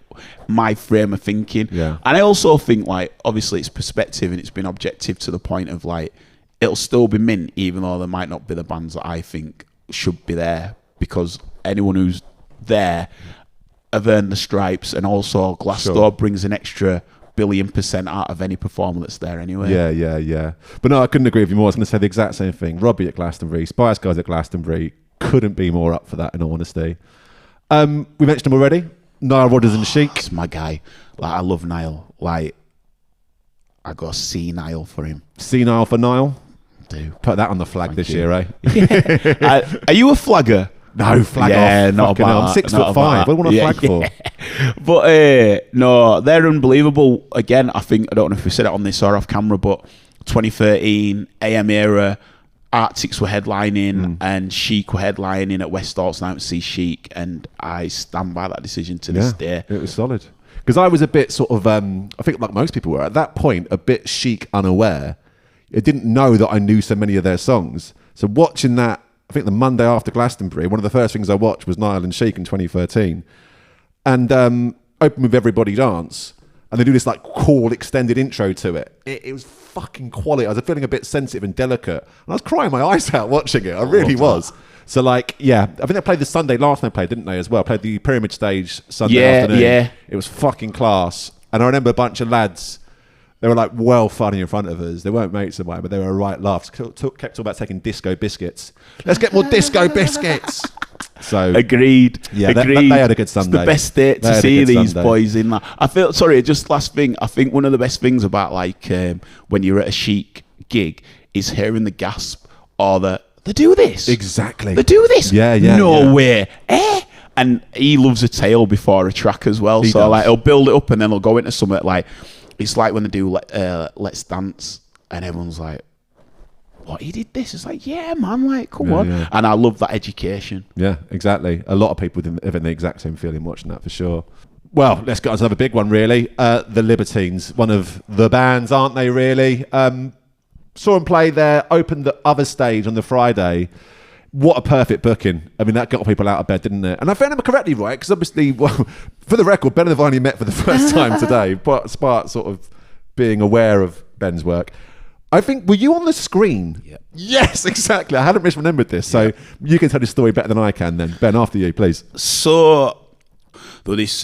my frame of thinking. Yeah. And I also think, like, obviously it's perspective and it's been objective to the point of, like, it'll still be mint, even though there might not be the bands that I think should be there, because anyone who's there have earned the stripes, and also Glastonbury brings an extra billion% out of any performer that's there anyway. Yeah. But no, I couldn't agree with you more. I was going to say the exact same thing. Robbie at Glastonbury, Spice Girls at Glastonbury, couldn't be more up for that, in all honesty. We mentioned him already. Nile Rodgers and Chic. That's my guy. Like, I love Nile. Like, I go senile for him. Senile for Nile? Do. Put that on the flag this year, eh? Yeah. Are you a flagger? No, flag off. Yeah, not about I'm 6'5". What do you want a flag for? But no, they're unbelievable. Again, I think, I don't know if we said it on this or off camera, but 2013 AM era, Arctics were headlining and Chic were headlining at West Alts Night to see Chic, and I stand by that decision to this day. It was solid. Because I was a bit sort of, I think like most people were, at that point, a bit Chic unaware. I didn't know that I knew so many of their songs. So watching that, I think the Monday after Glastonbury, one of the first things I watched was Nile and Chic in 2013. And Open With Everybody Dance. And they do this like cool extended intro to it. It was fucking quality. I was feeling a bit sensitive and delicate. And I was crying my eyes out watching it. I really was. So like, yeah, I think they played the Sunday last time they played, didn't they, as well? Played the Pyramid Stage Sunday afternoon. Yeah. It was fucking class. And I remember a bunch of lads, they were like well funny in front of us. They weren't mates of mine, but they were right laughs. Kept talking about taking disco biscuits. Let's get more disco biscuits. So agreed. Yeah, agreed. They had a good Sunday. It's the best day to see these boys in that. I feel, sorry, just last thing. I think one of the best things about like when you're at a Chic gig is hearing the gasp or they do this. Exactly. They do this. Yeah. No way. And he loves a tale before a track as well. So like he'll build it up and then he'll go into something like, it's like when they do Let's Dance and everyone's like, what, he did this? It's like, yeah, man, like, come on. Yeah. And I love that education. Yeah, exactly. A lot of people having the exact same feeling watching that, for sure. Well, let's get on to another big one, really. The Libertines, one of the bands, aren't they, really? Saw them play there, opened the other stage on the Friday. What a perfect booking. I mean, that got people out of bed, didn't it? And I found them correctly right, because obviously, well, for the record, Ben and I've only met for the first time today, but Spark sort of being aware of Ben's work. I think, were you on the screen? Yeah. Yes, exactly. I hadn't misremembered this. So you can tell the story better than I can then. Ben, after you, please. So, there was this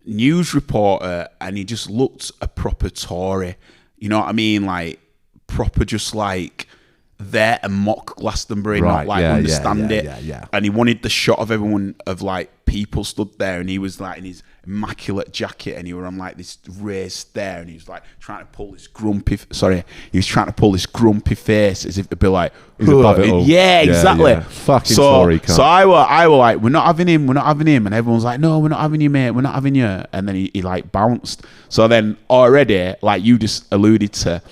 news reporter, and he just looked a proper Tory. You know what I mean? Like proper, just like there and mock Glastonbury, not like understand it. And he wanted the shot of everyone, of like people stood there, and he was like in his immaculate jacket, and he was on like this raised stare, and he was like trying to pull this grumpy face as if to be like, he's above it all. Yeah, exactly. Fucking sorry, cunt. So I were like, we're not having him, and everyone's like, no, we're not having you, mate, we're not having you. And then he like bounced. So then already, like you just alluded to,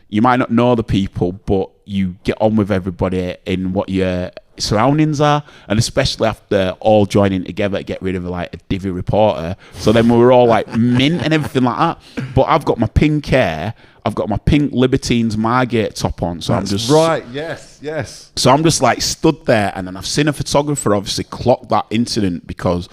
you might not know the people, but you get on with everybody in what your surroundings are, and especially after all joining together to get rid of like a divvy reporter. So then we were all like mint and everything like that. But I've got my pink hair, I've got my pink Libertines Margate top on, so that's I'm just right. Yes. So I'm just like stood there, and then I've seen a photographer obviously clock that incident, because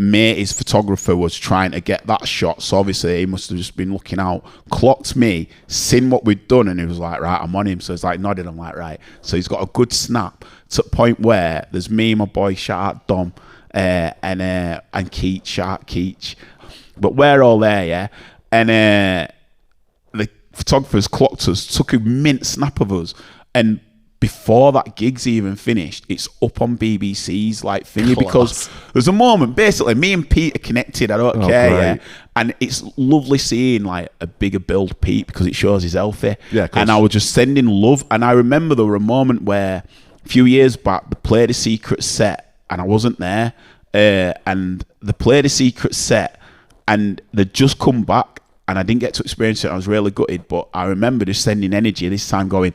mate, his photographer was trying to get that shot, so obviously he must have just been looking out, clocked me, seen what we'd done, and he was like, right, I'm on him. So he's like nodded, I'm like, right. So he's got a good snap to the point where there's me and my boy, shout out Dom, and Keach, shout out Keach, but we're all there, yeah. And the photographers clocked us, took a mint snap of us, and before that gig's even finished, it's up on BBC's like thingy. Class. Because there's a moment, basically, me and Pete are connected, I don't care, yeah. And it's lovely seeing like a bigger build Pete, because it shows he's healthy. Yeah, and I was just sending love. And I remember there were a moment where a few years back, they played a secret set and I wasn't there. And they played a secret set and they'd just come back and I didn't get to experience it. I was really gutted, but I remember just sending energy this time, going,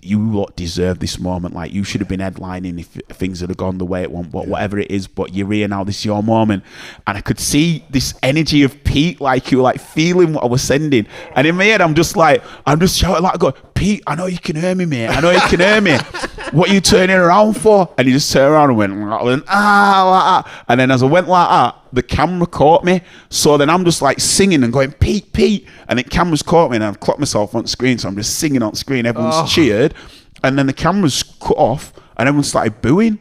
you lot deserve this moment. Like, you should have been headlining if things had gone the way it went, whatever it is, but you're here now, this is your moment. And I could see this energy of Pete, like you were like feeling what I was sending. And in my head, I'm just shouting like, I go, Pete, I know you can hear me, mate. I know you can hear me. What are you turning around for? And he just turned around and went, like that. And then as I went like that, the camera caught me. So then I'm just like singing and going, Pete, Pete. And the camera's caught me and I've clocked myself on screen. So I'm just singing on screen. Everyone's cheered. And then the camera's cut off and everyone started booing.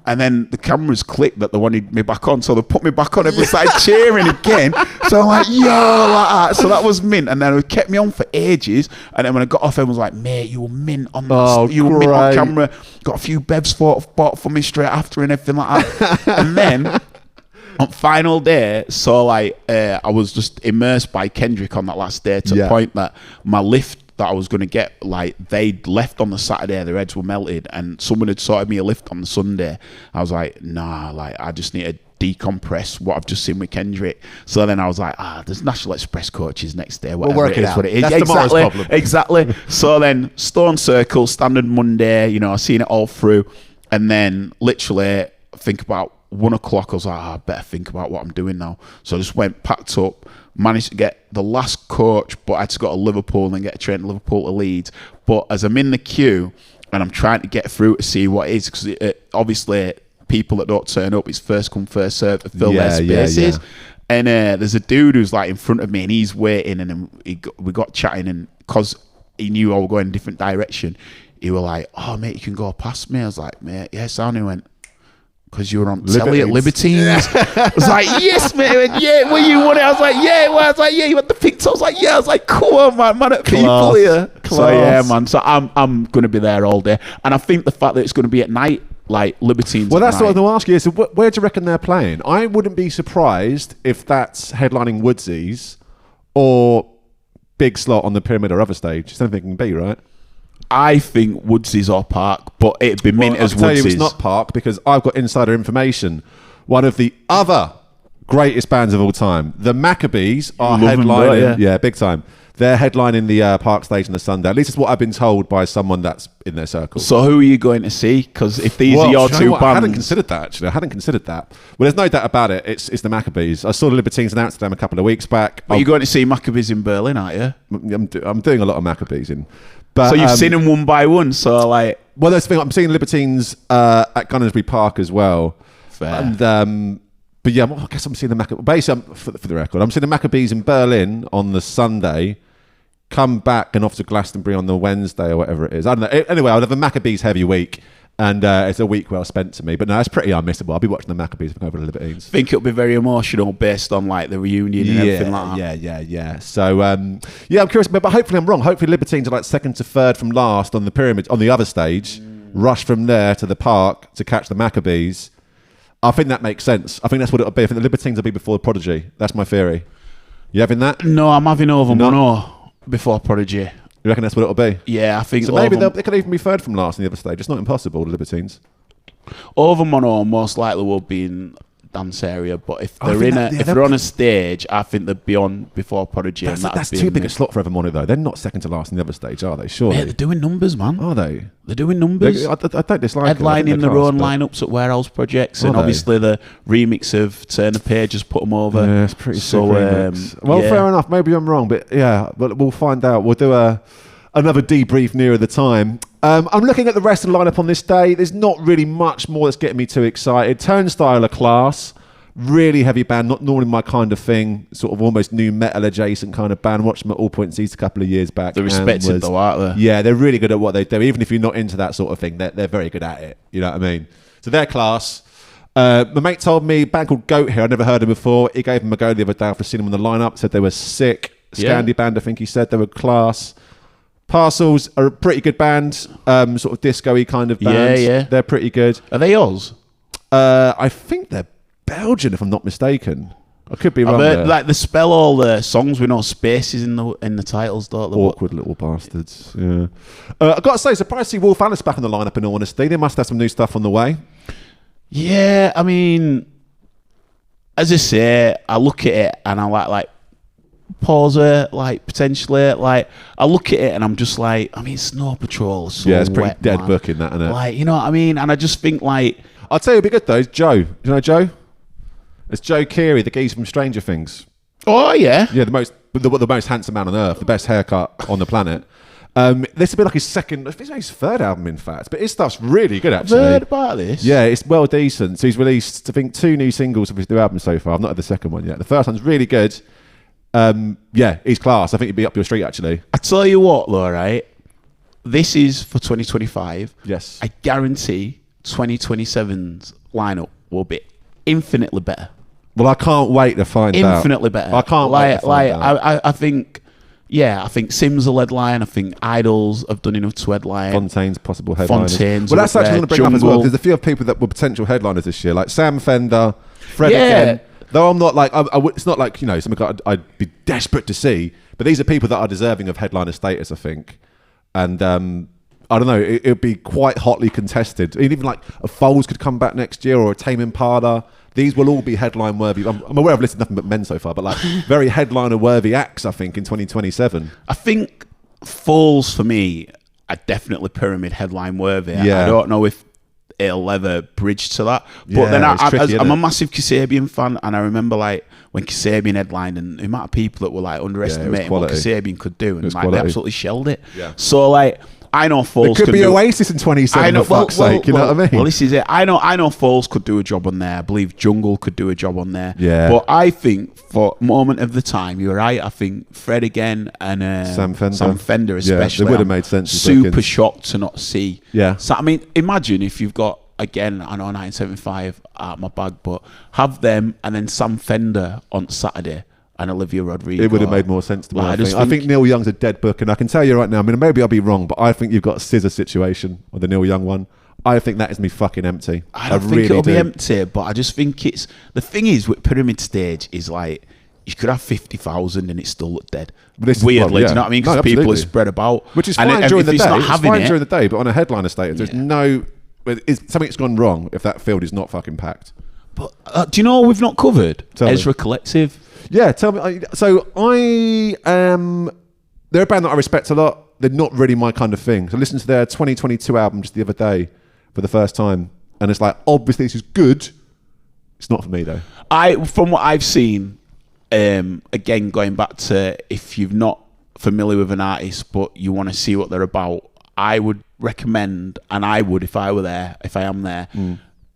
And then the cameras clicked that they wanted me back on. So they put me back on. Everyone started cheering again. So I'm like, yo, like that. So that was mint. And then it kept me on for ages. And then when I got off, everyone was like, mate, you were mint on you were mint on camera. Got a few bevs bought for me straight after and everything like that. And then on final day, so like I was just immersed by Kendrick on that last day to the point that my lift that I was going to get, like, they'd left on the Saturday, their heads were melted, and someone had sorted me a lift on the Sunday. I was like, nah, like, I just need to decompress what I've just seen with Kendrick. So then I was like, there's National Express coaches next day, whatever we'll work it is, out. What it is. That's exactly, tomorrow's problem. Exactly. So then Stone Circle, Standard Monday, you know, I seen it all through, and then literally think about 1 o'clock, I was like, I better think about what I'm doing now. So I just went, packed up, managed to get the last coach, but I had to go to Liverpool and then get a train to Liverpool to Leeds. But as I'm in the queue and I'm trying to get through to see what it is, because obviously people that don't turn up, it's first come, first serve to fill their spaces. And there's a dude who's like in front of me and he's waiting, and then we got chatting, and because he knew I was going a different direction, he was like, oh, mate, you can go past me. I was like, mate, yes, I only went, because you were on telly at Libertines. I was like, yes, man. Went, yeah, were you on it? I was like, yeah. Well, I was like, yeah, you had the picture. I was like, yeah. I was like, come on, man at people here. So yeah, man. So I'm going to be there all day. And I think the fact that it's going to be at night, like Libertines. Well, that's what I was going to ask you. So where do you reckon they're playing? I wouldn't be surprised if that's headlining Woodsies or Big Slot on the Pyramid or other stage. It's anything it can be, right? I think Woodsies or Park, but it'd be mint as Woodsies. I'll tell you it's not Park, because I've got insider information. One of the other greatest bands of all time, the Maccabees, are headlining. Yeah, big time. They're headlining the Park stage on the Sunday. At least it's what I've been told by someone that's in their circle. So who are you going to see? Because if these are your two bands... I hadn't considered that, actually. I hadn't considered that. Well, there's no doubt about it. It's the Maccabees. I saw the Libertines announce them a couple of weeks back. But you're going to see Maccabees in Berlin, aren't you? I'm doing a lot of Maccabees in... But, so you've seen them one by one, so like... Well, that's the thing. I'm seeing Libertines at Gunnersbury Park as well. Fair. And, but yeah, I guess I'm seeing the Maccabees... Basically, for the record, I'm seeing the Maccabees in Berlin on the Sunday, come back and off to Glastonbury on the Wednesday or whatever it is. I don't know. Anyway, I'll have a Maccabees heavy week. And it's a week well spent to me. But no, it's pretty unmissable. I'll be watching the Maccabees if I go over to Libertines. I think it'll be very emotional based on like the reunion and everything like that. Yeah. So, I'm curious. But hopefully I'm wrong. Hopefully Libertines are like second to third from last on the pyramid, on the other stage. Rush from there to the park to catch the Maccabees. I think that makes sense. I think that's what it'll be. I think the Libertines will be before the Prodigy. That's my theory. You having that? No, I'm having over Mono before Prodigy. You reckon that's what it'll be? Yeah, I think so. Maybe they could even be third from last on the other stage. It's not impossible, the Libertines. Over Mono most likely will be in dance area, but if they're on a stage, I think they'd be on before Prodigy. That's too big a slot for Over Mono, though. They're not second to last on the other stage, are they? Surely. Yeah, they're doing numbers, man. Are they? They're doing numbers. I don't dislike headlining their own lineups at warehouse projects, and obviously the remix of Turn the Page has put them over. Yeah, it's pretty sick remix. Well, fair enough. Maybe I'm wrong, but we'll find out. We'll do another debrief nearer the time. I'm looking at the rest of the lineup on this day. There's not really much more that's getting me too excited. Turnstile are class. Really heavy band, not normally my kind of thing. Sort of almost new metal adjacent kind of band. Watched them at All Points East a couple of years back. They're respected though, aren't they? Yeah, they're really good at what they do. Even if you're not into that sort of thing, they're very good at it. You know what I mean? So they're class. My mate told me a band called Goat here. I'd never heard them before. He gave them a go the other day after seeing them on the lineup. Said they were sick. Scandi band, I think he said. They were class. Parcels are a pretty good band. Sort of disco-y kind of band. Yeah. They're pretty good. Are they Oz? I think they're Belgian, if I'm not mistaken. I could be wrong. Like they spell all the songs with no spaces in the titles, don't they? Awkward little bastards. Yeah. I've got to say, surprised to see Wolf Alice back in the lineup. In all honesty, they must have some new stuff on the way. Yeah, I mean, as I say, I look at it and I like pause it, like potentially, like I look at it and I'm just like, I mean, Snow Patrol is so it's pretty wet, dead man. booking that, isn't it? Like, you know what I mean? And I just think like, I'll tell you, it'd be good though. It's Joe. Do you know Joe? It's Joe Keery, the geezer from Stranger Things. Oh yeah, the most handsome man on earth, the best haircut on the planet. This will be like his third album, in fact. But his stuff's really good, actually. I've heard about this. Yeah, it's well decent. So he's released, I think, 2 new singles of his new album so far. I've not had the second one yet. The first one's really good. He's class. I think he'd be up your street, actually. I tell you what, though, right? This is for 2025. Yes. I guarantee 2027's lineup will be infinitely better. Well, I can't wait to find out. Infinitely better. I can't wait to find out. I think Sims will headline. I think Idols have done enough to headline. Fontaines, possible headliners. Well, that's actually going to bring up as well. There's a few people that were potential headliners this year, like Sam Fender, Fred again. Though I'm not like, it's not like, something I'd be desperate to see. But these are people that are deserving of headliner status, I think. And I don't know, it would be quite hotly contested. Even like a Foles could come back next year, or a Tame Impala. These will all be headline worthy. I'm aware I've listed nothing but men so far, but like very headliner worthy acts, I think, in 2027. I think Foles for me are definitely pyramid headline worthy. Yeah. I don't know if it'll ever bridge to that. But Yeah, then I'm a massive Kasabian fan, and I remember like when Kasabian headlined and the amount of people that were like underestimating what quality. Kasabian could do, and like quality. they absolutely shelled it. Yeah. So like I know Foles It could be Oasis in 27, for fuck's sake, you know what I mean? Well, this is it. I know Foles could do a job on there. I believe Jungle could do a job on there. Yeah. But I think for moment of the time, you're right. I think Fred again and Sam Fender especially. Yeah, they would have made sense. Super shocked to not see. Yeah. So I mean, imagine if you've got, again, I know 1975 out of my bag, but have them and then Sam Fender on Saturday and Olivia Rodrigo. It would have made more sense to me. Like, I think Neil Young's a dead book, and I can tell you right now, I mean, maybe I'll be wrong, but I think you've got a scissor situation with the Neil Young one. I think that is me fucking empty. I don't think it'll be empty, but I just think it's... The thing is, with Pyramid Stage, is like, you could have 50,000 and it still look dead. Weirdly, do you know what I mean? Because people are spread about. Which is fine during the day. It's fine during the day, but on a headliner status, there's no... Something's gone wrong if that field is not fucking packed. But do you know what we've not covered? Ezra Collective. Yeah, tell me. So they're a band that I respect a lot. They're not really my kind of thing. So I listened to their 2022 album just the other day for the first time, and it's like, obviously this is good. It's not for me though. From what I've seen, again going back to if you're not familiar with an artist but you want to see what they're about, I would recommend, and I would if I am there,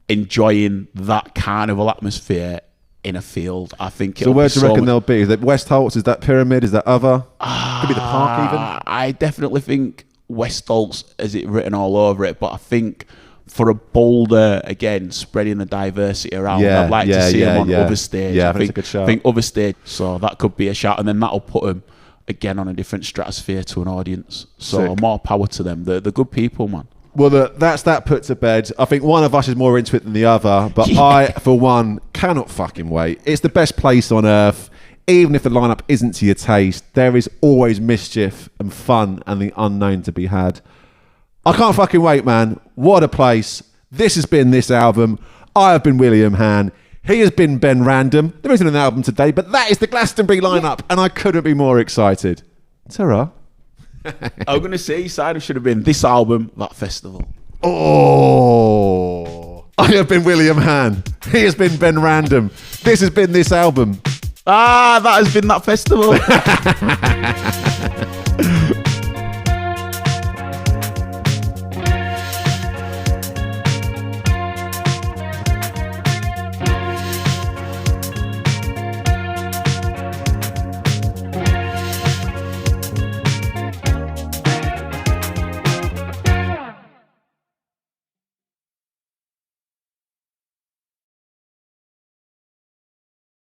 enjoying that carnival atmosphere in a field. I think. So where do you reckon they'll be? Is that West Holts? Is that Pyramid? Is that other? Could be the Park even. I definitely think West Holts has it written all over it, but I think for a bolder, again, spreading the diversity around. I'd like to see him on other stage. Yeah, I think it's a good shout. I think other stage, so that could be a shout, and then that'll put him again on a different stratosphere to an audience. So more power to them. They're good people, man. Well, that's that put to bed. I think one of us is more into it than the other, but I, for one, cannot fucking wait. It's the best place on earth. Even if the lineup isn't to your taste, there is always mischief and fun and the unknown to be had. I can't fucking wait, man. What a place. This has been this album. I have been William Han. He has been Ben Randm. There isn't an album today, but that is the Glastonbury lineup, and I couldn't be more excited. Ta-ra. I'm going to say side should have been this album, that festival. Oh, I have been William Han. He has been Ben Randm. This has been this album. That has been that festival.